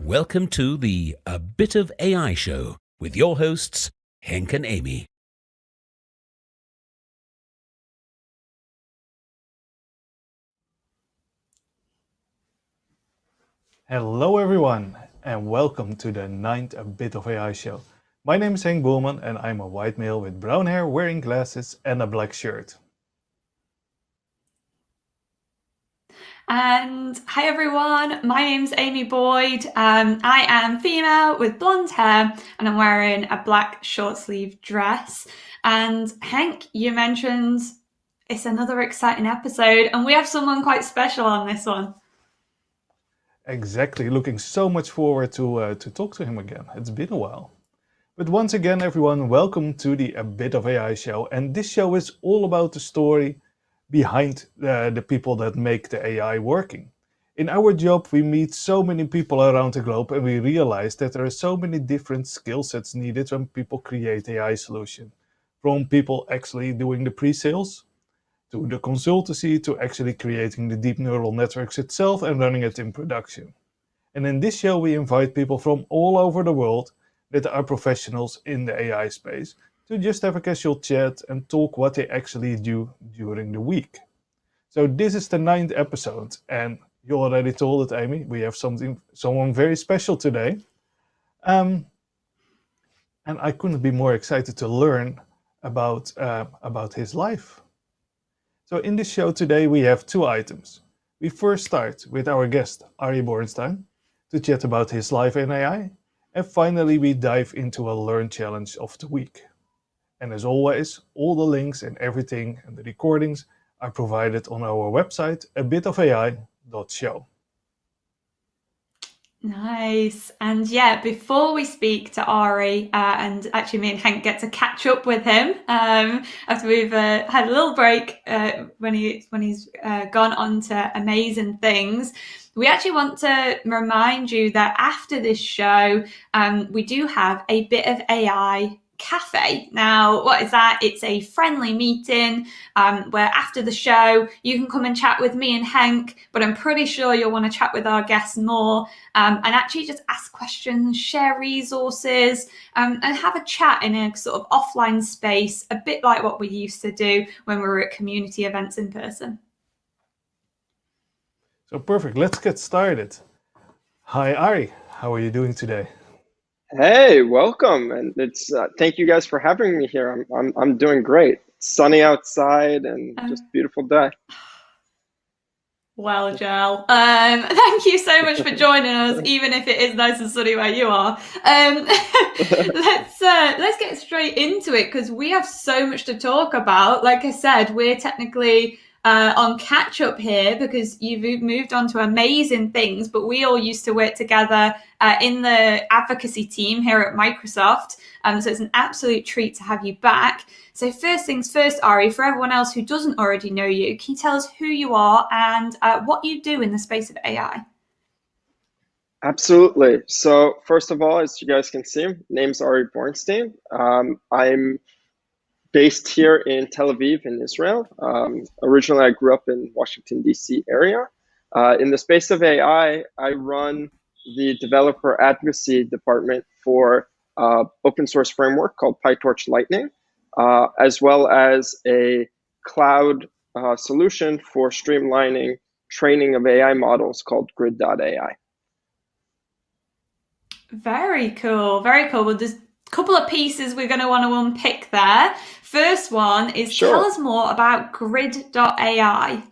welcome to the A Bit of AI show with your hosts, Henk and Amy. Hello everyone, and welcome to the 9th A Bit of AI show. My name is Henk Boelman, and I'm a white male with brown hair, wearing glasses and a black shirt. And hi everyone, my name's Amy Boyd. I am female with blonde hair and I'm wearing a black short sleeve dress. And Henk, you mentioned it's another exciting episode and we have someone quite special on this one. Exactly, looking so much forward to talk to him again. It's been a while. But once again everyone, welcome to the A Bit of AI show, and this show is all about the story behind the people that make the AI working. In our job, we meet so many people around the globe and we realize that there are so many different skill sets needed when people create AI solutions. From people actually doing the pre-sales, to the consultancy, to actually creating the deep neural networks itself and running it in production. And in this show, we invite people from all over the world that are professionals in the AI space to just have a casual chat and talk what they actually do during the week. So this is the 9th episode, and you already told it, Amy. We have someone very special today, and I couldn't be more excited to learn about his life. So in this show today, we have two items. We first start with our guest Ari Bornstein to chat about his life in AI, and finally we dive into a Learn Challenge of the week. And as always, all the links and everything and the recordings are provided on our website, abitofai.show. Nice. And yeah, before we speak to Ari, and actually me and Henk get to catch up with him after we've had a little break when he's gone on to amazing things, we actually want to remind you that after this show, we do have a bit of AI cafe. Now, what is that? It's a friendly meeting where after the show you can come and chat with me and Henk, but I'm pretty sure you'll want to chat with our guests more and actually just ask questions, share resources, and have a chat in a sort of offline space, a bit like what we used to do when we were at community events in person. So perfect, let's get started. Hi Ari, how are you doing today? Hey, welcome, and it's thank you guys for having me here. I'm doing great. Sunny outside and just beautiful day. Well, Joel, thank you so much for joining us, even if it is nice and sunny where you are. Let's get straight into it because we have so much to talk about. Like I said, we're technically on catch up here because you've moved on to amazing things, but we all used to work together in the advocacy team here at Microsoft. So it's an absolute treat to have you back. So first things first, Ari, for everyone else who doesn't already know you, can you tell us who you are and what you do in the space of AI? Absolutely. So first of all, as you guys can see, name's Ari Bornstein. I'm based here in Tel Aviv in Israel. Originally, I grew up in Washington, D.C. area. In the space of AI, I run the developer advocacy department for open source framework called PyTorch Lightning, as well as a cloud solution for streamlining training of AI models called Grid.ai. Very cool. Very cool. Well, there's a couple of pieces we're going to want to unpick there. First one is Tell us more about Grid.ai.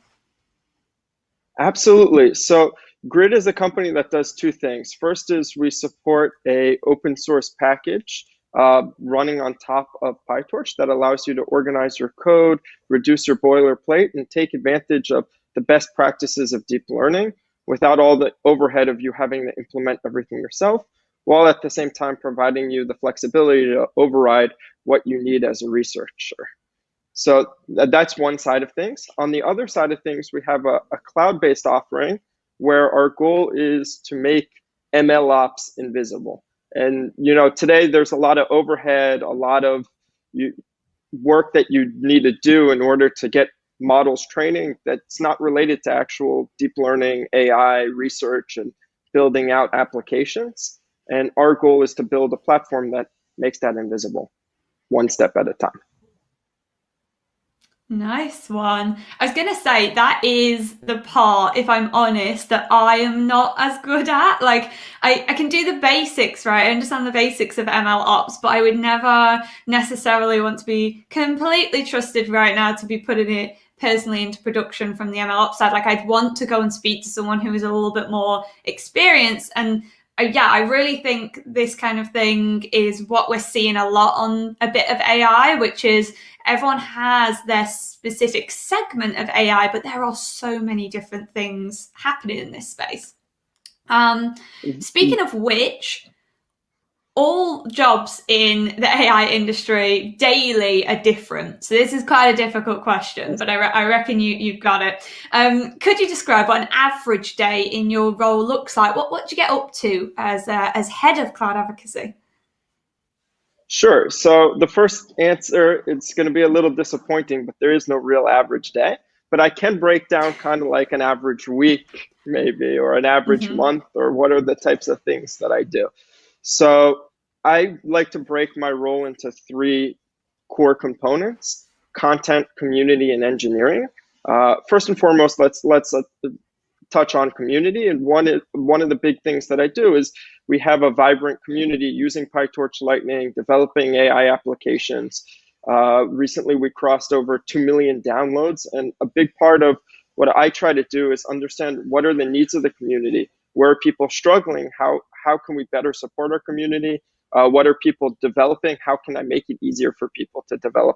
Absolutely. So Grid is a company that does two things. First is we support a open source package running on top of PyTorch that allows you to organize your code, reduce your boilerplate, and take advantage of the best practices of deep learning without all the overhead of you having to implement everything yourself, while at the same time providing you the flexibility to override what you need as a researcher. So that's one side of things. On the other side of things, we have a cloud-based offering where our goal is to make ML ops invisible. And today there's a lot of overhead, a lot of work that you need to do in order to get models training that's not related to actual deep learning, AI research, and building out applications. And our goal is to build a platform that makes that invisible, one step at a time. Nice one. I was going to say that is the part, if I'm honest, that I am not as good at. Like I can do the basics, right? I understand the basics of ML ops, but I would never necessarily want to be completely trusted right now to be putting it personally into production from the ML ops side. Like I'd want to go and speak to someone who is a little bit more experienced. And yeah, I really think this kind of thing is what we're seeing a lot on a bit of AI, which is everyone has their specific segment of AI, but there are so many different things happening in this space. Speaking of which, all jobs in the AI industry daily are different. So this is quite a difficult question, but I reckon you've got it. Could you describe what an average day in your role looks like? What do you get up to as head of cloud advocacy? Sure. So the first answer, it's going to be a little disappointing, but there is no real average day. But I can break down kind of like an average week, maybe, or an average month, or what are the types of things that I do. So I like to break my role into three core components: content, community, and engineering. First and foremost, let's touch on community. And one of the big things that I do is we have a vibrant community using PyTorch Lightning, developing AI applications. Recently, we crossed over 2 million downloads. And a big part of what I try to do is understand what are the needs of the community, where are people struggling, how can we better support our community, what are people developing, how can I make it easier for people to develop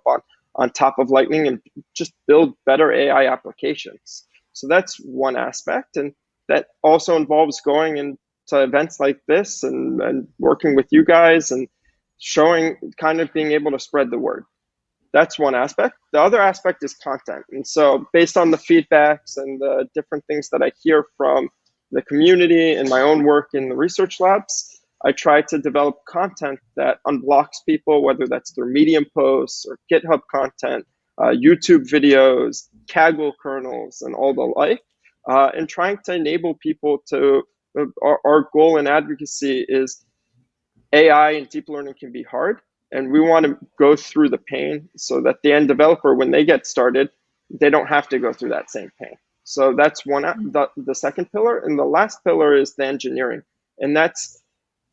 on top of Lightning and just build better AI applications. So that's one aspect, and that also involves going into events like this and working with you guys and showing, kind of being able to spread the word. That's one aspect. The other aspect is content. And so based on the feedbacks and the different things that I hear from the community and my own work in the research labs, I try to develop content that unblocks people, whether that's through Medium posts or GitHub content, YouTube videos, Kaggle kernels, and all the like, and trying to enable people to, our goal in advocacy is AI and deep learning can be hard, and we want to go through the pain so that the end developer, when they get started, they don't have to go through that same pain. So that's one, the second pillar. And the last pillar is the engineering. And that's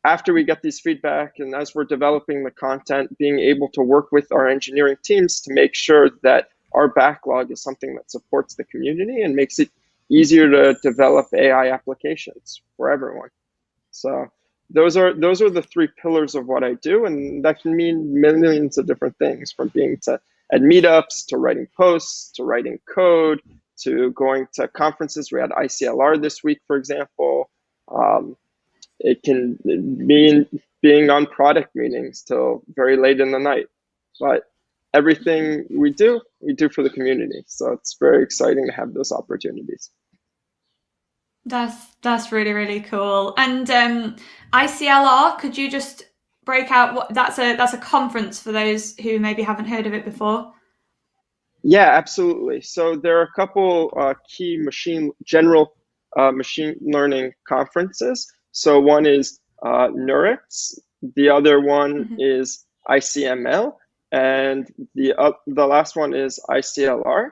after we get these feedback and as we're developing the content, being able to work with our engineering teams to make sure that our backlog is something that supports the community and makes it easier to develop AI applications for everyone. So those are the three pillars of what I do, and that can mean millions of different things, from being at meetups to writing posts to writing code to going to conferences. We had ICLR this week, for example. It can mean being on product meetings till very late in the night. But everything we do for the community. So it's very exciting to have those opportunities. That's really, really cool. And ICLR, could you just break out what that's a conference for those who maybe haven't heard of it before? Yeah, absolutely. So there are a couple key general machine learning conferences. So one is NeurIPS, the other one is ICML, and the last one is ICLR,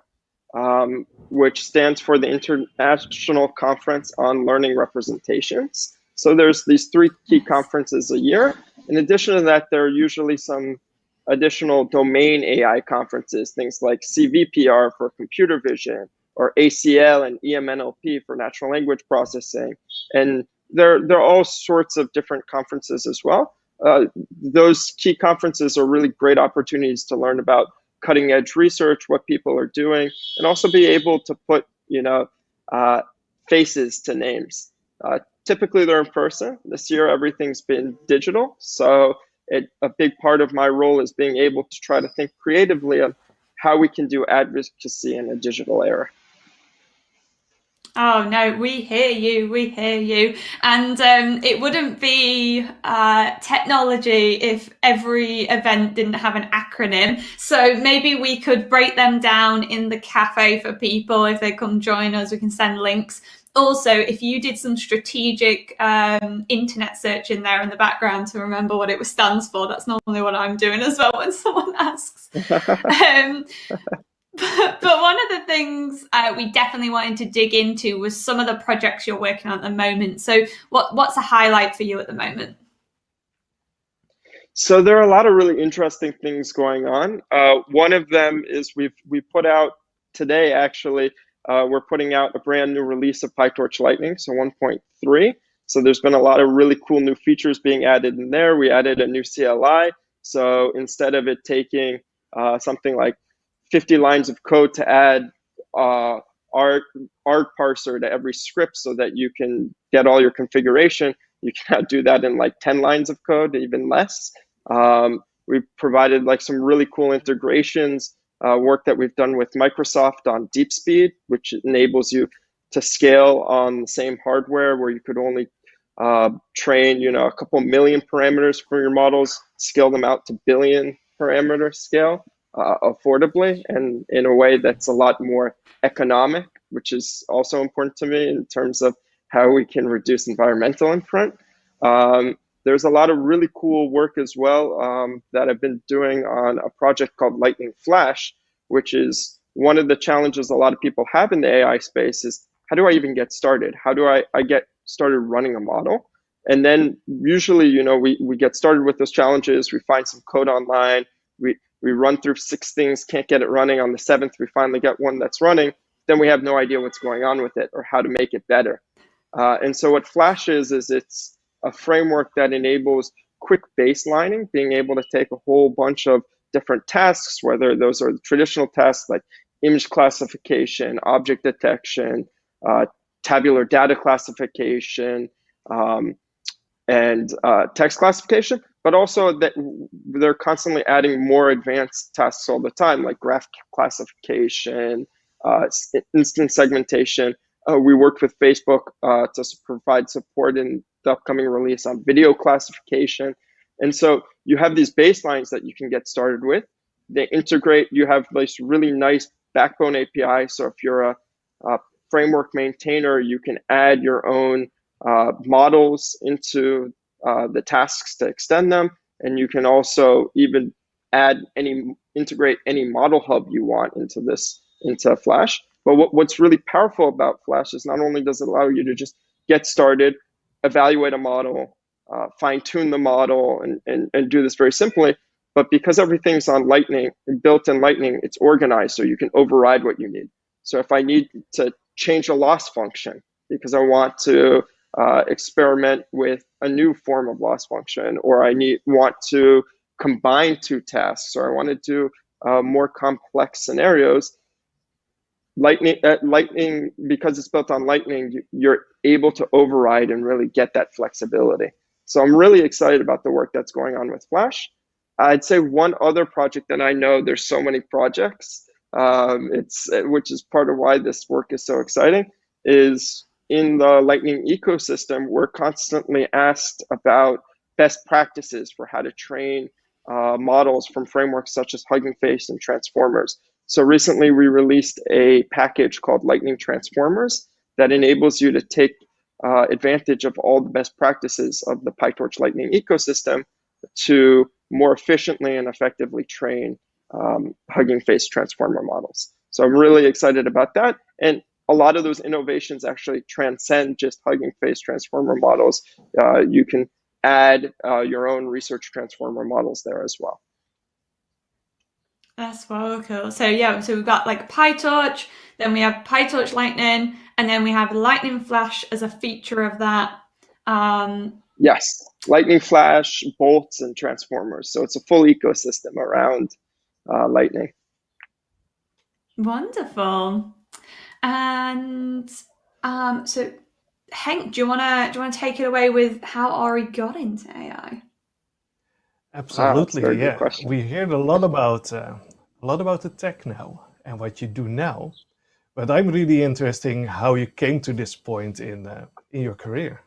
which stands for the International Conference on Learning Representations. So there's these three key conferences a year. In addition to that, there are usually some additional domain AI conferences, things like CVPR for computer vision, or ACL and EMNLP for natural language processing. And there are all sorts of different conferences as well. Those key conferences are really great opportunities to learn about cutting edge research, what people are doing, and also be able to put, faces to names. Typically they're in person. This year, everything's been digital. So a big part of my role is being able to try to think creatively on how we can do advocacy in a digital era. Oh no, we hear you. And it wouldn't be technology if every event didn't have an acronym. So maybe we could break them down in the cafe for people. If they come join us, we can send links. also, if you did some strategic internet search in there in the background to remember what it stands for, that's normally what I'm doing as well when someone asks. But one of the things we definitely wanted to dig into was some of the projects you're working on at the moment. So what's a highlight for you at the moment? So there are a lot of really interesting things going on. One of them is we put out today, actually, we're putting out a brand new release of PyTorch Lightning, so 1.3. So there's been a lot of really cool new features being added in there. We added a new CLI. So instead of it taking something like 50 lines of code to add art parser to every script so that you can get all your configuration, you can do that in like 10 lines of code, even less. We provided like some really cool integrations, work that we've done with Microsoft on deep speed, which enables you to scale on the same hardware where you could only train, a couple million parameters for your models, scale them out to billion parameter scale affordably and in a way that's a lot more economic, which is also important to me in terms of how we can reduce environmental imprint. There's a lot of really cool work as well that I've been doing on a project called Lightning Flash, which is one of the challenges a lot of people have in the AI space is, how do I even get started? How do I get started running a model? And then usually, we get started with those challenges. We find some code online. We run through 6 things, can't get it running. On the 7th, we finally get one that's running. Then we have no idea what's going on with it or how to make it better. And so what Flash is it's a framework that enables quick baselining, being able to take a whole bunch of different tasks, whether those are the traditional tasks like image classification, object detection, tabular data classification, and text classification, but also that they're constantly adding more advanced tasks all the time, like graph classification, instance segmentation. We worked with Facebook to provide support in the upcoming release on video classification. And so you have these baselines that you can get started with. They integrate, you have this really nice backbone API. So if you're a framework maintainer, you can add your own models into the tasks to extend them. And you can also even integrate any model hub you want into Flash. But what's really powerful about Flash is not only does it allow you to just get started, evaluate a model, fine tune the model and do this very simply, but because everything's on Lightning, built in Lightning, it's organized so you can override what you need. So if I need to change a loss function because I want to experiment with a new form of loss function, or want to combine 2 tasks, or I want to do more complex scenarios, Lightning, because it's built on Lightning, you're able to override and really get that flexibility. So I'm really excited about the work that's going on with Flash. I'd say one other project that I know, there's so many projects, which is part of why this work is so exciting, is in the Lightning ecosystem, we're constantly asked about best practices for how to train models from frameworks such as Hugging Face and Transformers. So recently we released a package called Lightning Transformers that enables you to take advantage of all the best practices of the PyTorch Lightning ecosystem to more efficiently and effectively train Hugging Face Transformer models. So I'm really excited about that. And a lot of those innovations actually transcend just Hugging Face Transformer models. You can add your own research transformer models there as well. That's so cool. So we've got like PyTorch, then we have PyTorch Lightning, and then we have Lightning Flash as a feature of that. Yes, Lightning Flash, bolts, and transformers. So it's a full ecosystem around Lightning. Wonderful. And so Henk, do you wanna take it away with how Ari got into AI? Absolutely, yeah. We heard a lot about the tech now and what you do now, but I'm really interested in how you came to this point in your career.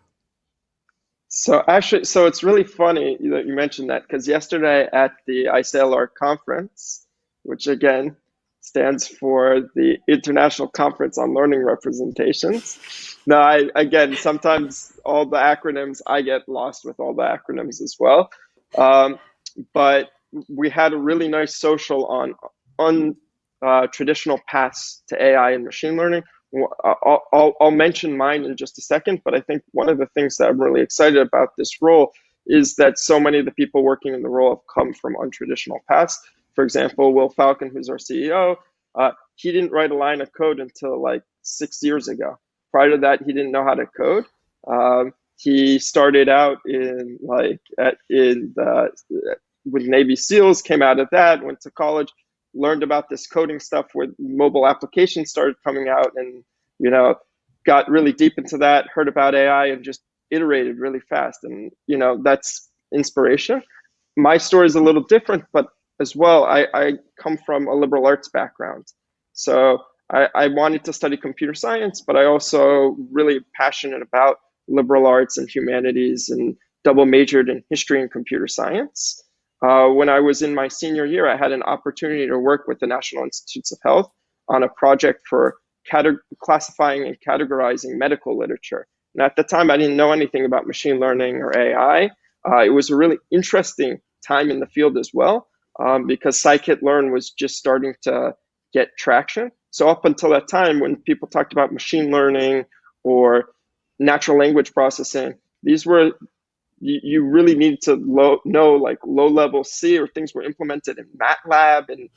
So it's really funny that you mentioned that, because yesterday at the ICLR conference, which again, stands for the International Conference on Learning Representations. Now, again, sometimes all the acronyms, I get lost with all the acronyms as well. But we had a really nice social on traditional paths to AI and machine learning. I'll mention mine in just a second, but I think one of the things that I'm really excited about this role is that so many of the people working in the role have come from untraditional paths. For example, Will Falcon, who's our CEO, he didn't write a line of code until like 6 years ago. Prior to that, he didn't know how to code. He started out with Navy SEALs, came out of that, went to college, learned about this coding stuff where mobile applications started coming out, and got really deep into that, heard about AI, and just iterated really fast. And that's inspiration. My story is a little different, but as well, I come from a liberal arts background. So I wanted to study computer science, but I also really passionate about liberal arts and humanities, and double majored in history and computer science. When I was in my senior year, I had an opportunity to work with the National Institutes of Health on a project for classifying and categorizing medical literature. And at the time, I didn't know anything about machine learning or AI. It was a really interesting time in the field as well, because scikit-learn was just starting to get traction. So up until that time, when people talked about machine learning or natural language processing, these were, you really needed to know like low-level C, or things were implemented in MATLAB and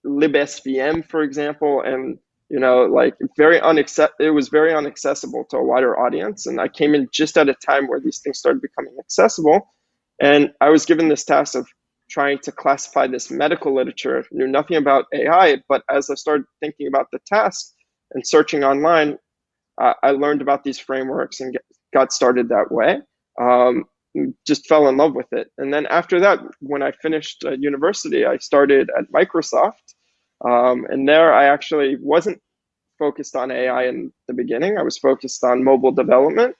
libsvm, for example, and like it was very inaccessible to a wider audience. And I came in just at a time where these things started becoming accessible, and I was given this task of trying to classify this medical literature. Knew nothing about AI, but as I started thinking about the task and searching online, I learned about these frameworks and got started that way. Just fell in love with it. And then after that, when I finished university, I started at Microsoft. And there I actually wasn't focused on AI in the beginning. I was focused on mobile development.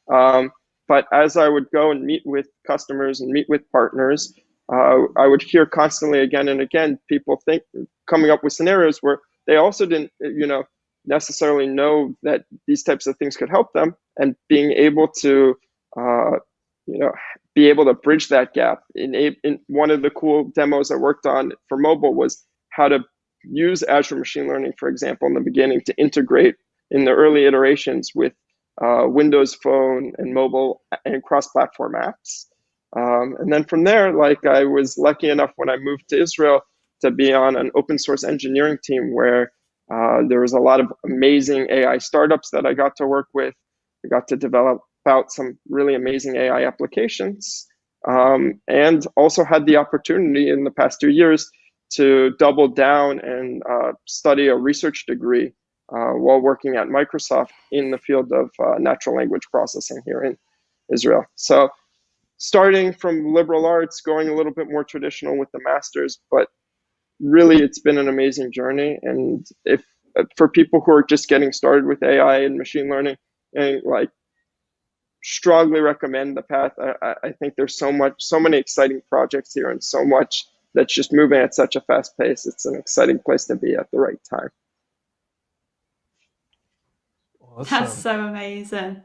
But as I would go and meet with customers and meet with partners, I would hear constantly again and again, people coming up with scenarios where they also didn't, necessarily know that these types of things could help them, and being able to, be able to bridge that gap. In one of the cool demos I worked on for mobile was how to use Azure Machine Learning, for example, in the beginning to integrate in the early iterations with Windows Phone and mobile and cross-platform apps. And then from there, like, I was lucky enough when I moved to Israel to be on an open source engineering team where there was a lot of amazing AI startups that I got to work with. I got to develop out some really amazing AI applications, and also had the opportunity in the past 2 years to double down and study a research degree while working at Microsoft in the field of natural language processing here in Israel. So starting from liberal arts, going a little bit more traditional with the master's, but really it's been an amazing journey. And if for people who are just getting started with AI and machine learning, and like, strongly recommend the path. I think there's so many exciting projects here, and so much that's just moving at such a fast pace. It's an exciting place to be at the right time. Awesome. That's so amazing.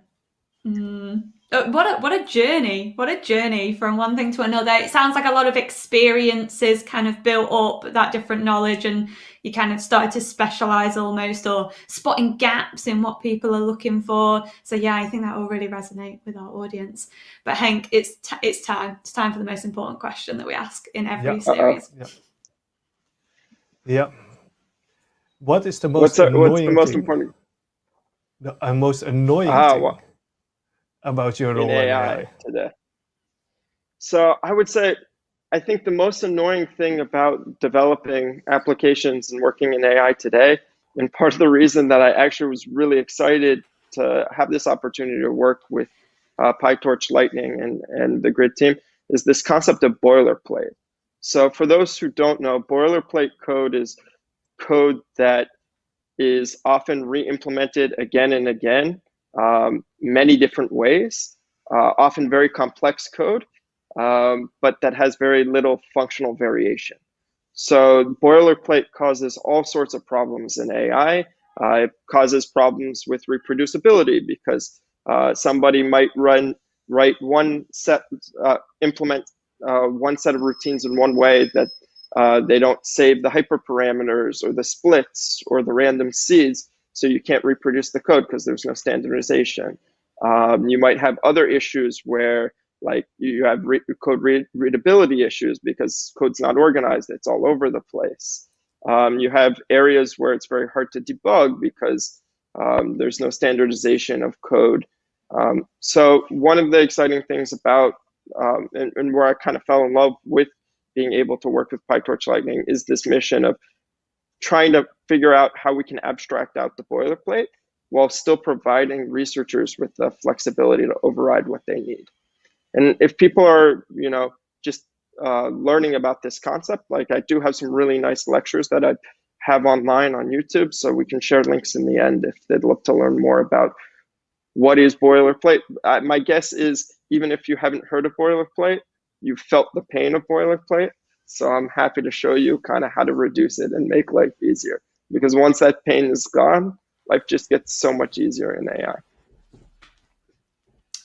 What a journey! What a journey from one thing to another. It sounds like a lot of experiences kind of built up that different knowledge, and you kind of started to specialize almost, or spotting gaps in what people are looking for. So yeah, I think that will really resonate with our audience. But Henk, it's time for the most important question that we ask in every series. Yeah. What is the most annoying what's the most thing? important? The most annoying thing about your role in AI today. So I would say, I think the most annoying thing about developing applications and working in AI today, and part of the reason that I actually was really excited to have this opportunity to work with PyTorch Lightning and the Grid team, is this concept of boilerplate. So for those who don't know, boilerplate code is code that is often re-implemented again and again, many different ways, often very complex code, but that has very little functional variation. So boilerplate causes all sorts of problems in AI. It causes problems with reproducibility because somebody might write one set, implement one set of routines in one way that they don't save the hyperparameters or the splits or the random seeds, so you can't reproduce the code because there's no standardization. You might have other issues where like you have code readability issues because code's not organized, it's all over the place. You have areas where it's very hard to debug because there's no standardization of code. So one of the exciting things about, and where I kind of fell in love with being able to work with PyTorch Lightning is this mission of trying to figure out how we can abstract out the boilerplate while still providing researchers with the flexibility to override what they need. And if people are, just learning about this concept, like I do have some really nice lectures that I have online on YouTube, so we can share links in the end if they'd love to learn more about what is boilerplate. My guess is even if you haven't heard of boilerplate, you've felt the pain of boilerplate. So I'm happy to show you kind of how to reduce it and make life easier. Because once that pain is gone, life just gets so much easier in AI.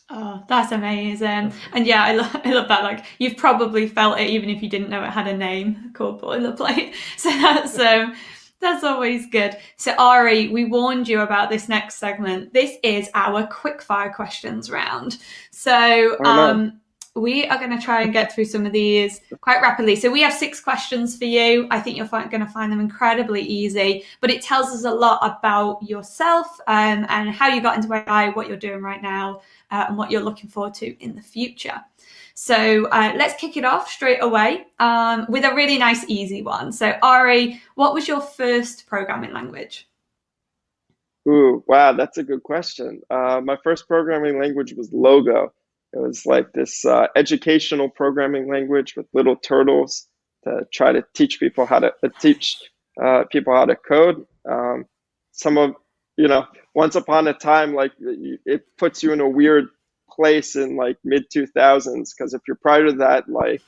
Oh, that's amazing. And yeah, I love that. Like, you've probably felt it even if you didn't know it had a name called boilerplate. So that's always good. So Ari, we warned you about this next segment. This is our quickfire questions round. So we are going to try and get through some of these quite rapidly. So we have 6 questions for you. I think you're going to find them incredibly easy, but it tells us a lot about yourself and how you got into AI, what you're doing right now, and what you're looking forward to in the future. So let's kick it off straight away with a really nice, easy one. So Ari, what was your first programming language? Ooh, wow, that's a good question. My first programming language was Logo. It was like this educational programming language with little turtles to try to teach people how to code. Once upon a time, like it puts you in a weird place in like mid 2000s because if you're prior to that, like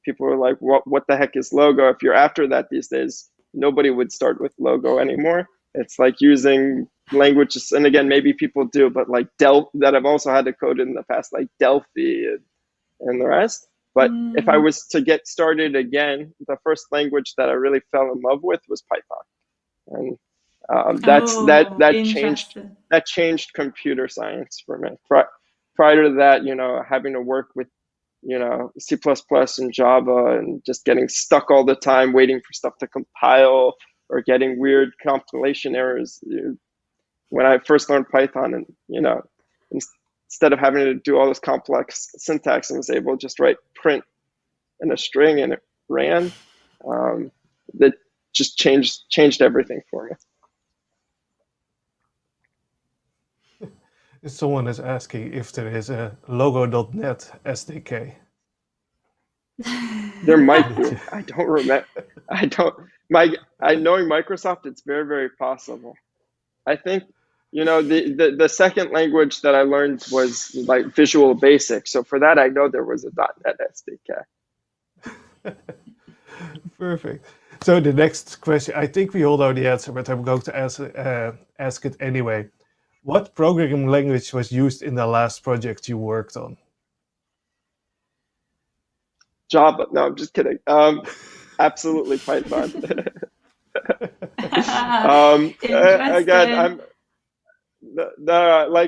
people were like, what the heck is Logo? If you're after that these days, nobody would start with Logo anymore. It's like using languages, and again, maybe people do, but like that I've also had to code in the past, like Delphi and the rest. But if I was to get started again, the first language that I really fell in love with was Python, and that changed computer science for me. Prior to that, having to work with C++ and Java and just getting stuck all the time, waiting for stuff to compile or getting weird compilation errors. When I first learned Python, and instead of having to do all this complex syntax, I was able to just write print in a string and it ran. That just changed everything for me. Someone is asking if there is a Logo.net SDK. There might be. I don't remember. Knowing Microsoft, it's very, very possible. I think, the second language that I learned was like Visual Basic. So for that, I know there was a .NET SDK. Perfect. So the next question, I think we all know the answer, but I'm going to ask it anyway. What programming language was used in the last project you worked on? Java. No, I'm just kidding. Absolutely Python.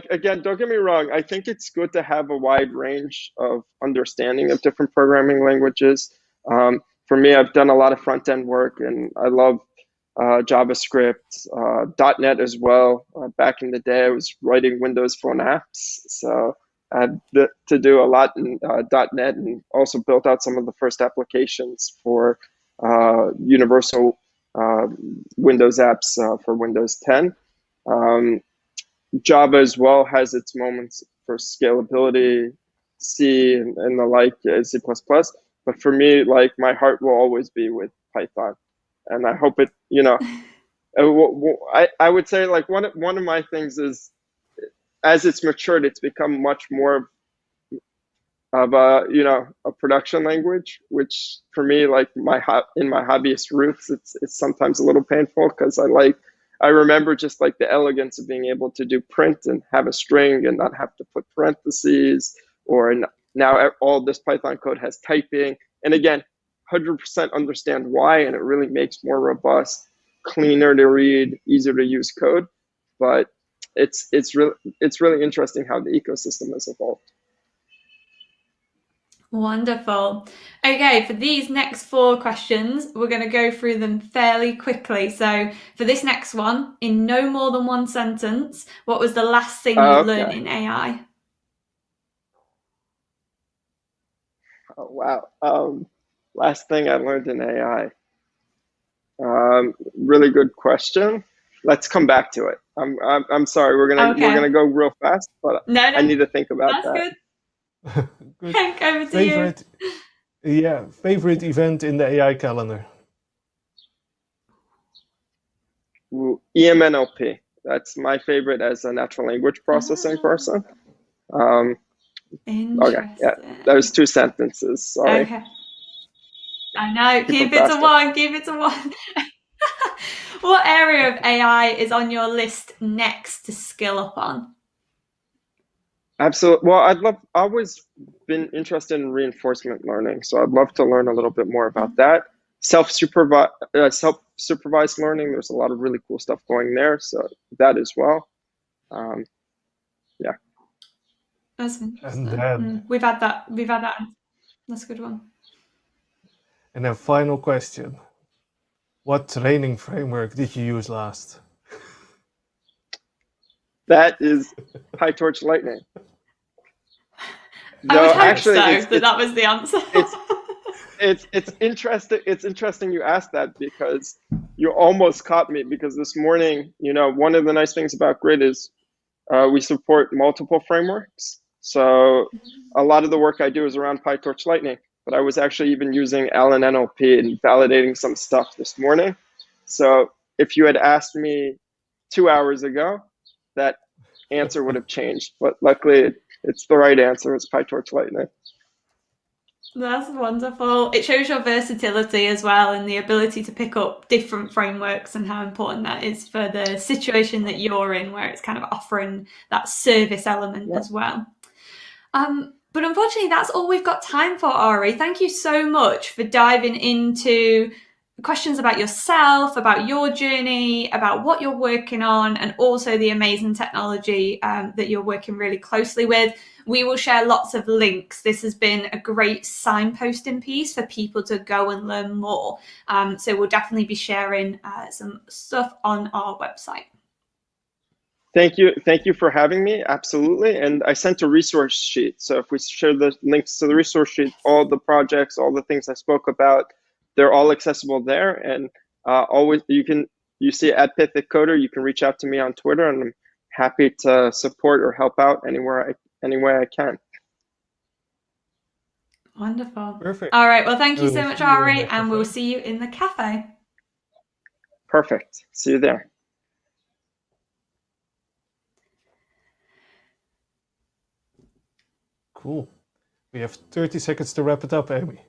Again, don't get me wrong. I think it's good to have a wide range of understanding of different programming languages. For me, I've done a lot of front-end work, and I love JavaScript, .NET as well. Back in the day, I was writing Windows Phone apps, so I had to do a lot in .NET, and also built out some of the first applications for universal Windows apps for Windows 10. Java as well has its moments for scalability, C and the like, C++. But for me, like my heart will always be with Python, and I hope it. I would say like one of my things is, as it's matured, it's become much more of a production language, which for me, like in my hobbyist roots, it's sometimes a little painful because I remember just like the elegance of being able to do print and have a string and not have to put parentheses, or now all this Python code has typing. And again, 100% understand why, and it really makes more robust, cleaner to read, easier to use code. But it's really interesting how the ecosystem has evolved. Wonderful. Okay, for these next 4 questions, we're going to go through them fairly quickly. So for this next one, in no more than 1 sentence, what was the last thing you learned in AI? Oh, wow. Last thing I learned in AI. Really good question. Let's come back to it. I'm sorry. We're gonna go real fast, but no, I need to think about that's that. Good. Good. Henk, over to you. Yeah, favorite event in the AI calendar. Ooh, EMNLP. That's my favorite as a natural language processing person. Okay, yeah, those 2 sentences. Sorry. Okay. I know. Keep it to 1. Keep it to 1. What area of AI is on your list next to skill up on? Absolutely. Well, I've always been interested in reinforcement learning, so I'd love to learn a little bit more about that. Self-supervised learning, there's a lot of really cool stuff going there, so that as well. Yeah. That's interesting. And then, we've had that. That's a good one. And then final question. What training framework did you use last? That is PyTorch Lightning. I would hope that was the answer. It's interesting. It's interesting you asked that, because you almost caught me, because this morning, one of the nice things about Grid is we support multiple frameworks. So a lot of the work I do is around PyTorch Lightning, but I was actually even using LNNLP and validating some stuff this morning. So if you had asked me 2 hours ago, that answer would have changed. But luckily, it's the right answer. It's PyTorch Lightning. That's wonderful. It shows your versatility as well, and the ability to pick up different frameworks, and how important that is for the situation that you're in, where it's kind of offering that service element as well. But unfortunately, that's all we've got time for, Ari. Thank you so much for diving into questions about yourself, about your journey, about what you're working on, and also the amazing technology that you're working really closely with. We will share lots of links. This has been a great signposting piece for people to go and learn more. So we'll definitely be sharing some stuff on our website. Thank you for having me. Absolutely. And I sent a resource sheet. So if we share the links to the resource sheet, all the projects, all the things I spoke about, they're all accessible there. And always you see at Pythic Coder, you can reach out to me on Twitter, and I'm happy to support or help out any way I can. Wonderful. Perfect. All right. Well, thank you so much, Ari, and we'll see you in the cafe. Perfect. See you there. Cool. We have 30 seconds to wrap it up, Amy.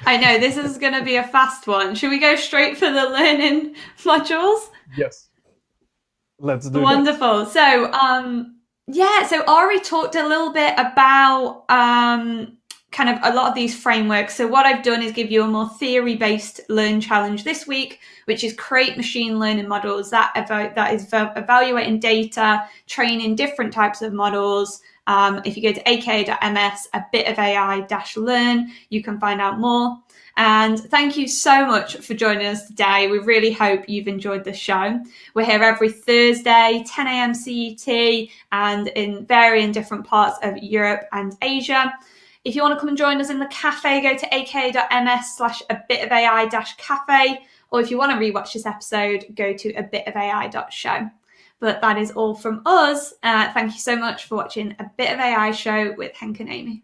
I know, this is going to be a fast one. Should we go straight for the learning modules? Yes. Let's do Wonderful. that. So Ari talked a little bit about kind of a lot of these frameworks. So what I've done is give you a more theory-based learn challenge this week, which is create machine learning models that is evaluating data, training different types of models. If you go to aka.ms, a bit of AI-learn, you can find out more. And thank you so much for joining us today. We really hope you've enjoyed the show. We're here every Thursday, 10 a.m. CET, and in varying different parts of Europe and Asia. If you want to come and join us in the cafe, go to aka.ms/a bit of AI-cafe. Or if you want to rewatch this episode, go to a bit of AI.show. But that is all from us. Thank you so much for watching A Bit of AI Show with Henk and Amy.